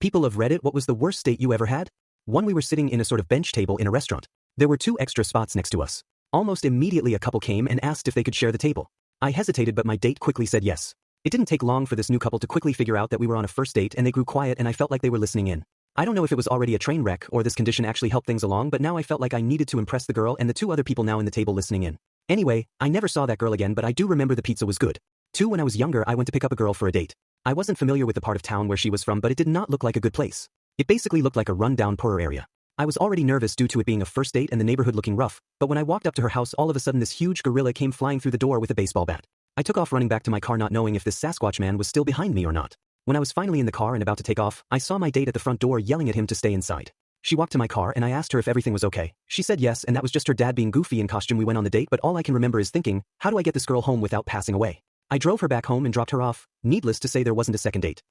People of Reddit, what was the worst date you ever had? One, we were sitting in a sort of bench table in a restaurant. There were two extra spots next to us. Almost immediately a couple came and asked if they could share the table. I hesitated, but my date quickly said yes. It didn't take long for this new couple to quickly figure out that we were on a first date, and they grew quiet and I felt like they were listening in. I don't know if it was already a train wreck or this condition actually helped things along, but now I felt like I needed to impress the girl and the two other people now in the table listening in. Anyway, I never saw that girl again, but I do remember the pizza was good. 2, when I was younger, I went to pick up a girl for a date. I wasn't familiar with the part of town where she was from, but it did not look like a good place. It basically looked like a run-down poorer area. I was already nervous due to it being a first date and the neighborhood looking rough, but when I walked up to her house, all of a sudden this huge gorilla came flying through the door with a baseball bat. I took off running back to my car, not knowing if this Sasquatch man was still behind me or not. When I was finally in the car and about to take off, I saw my date at the front door yelling at him to stay inside. She walked to my car and I asked her if everything was okay. She said yes, and that was just her dad being goofy in costume. We went on the date, but all I can remember is thinking, how do I get this girl home without passing away? I drove her back home and dropped her off. Needless to say, there wasn't a second date.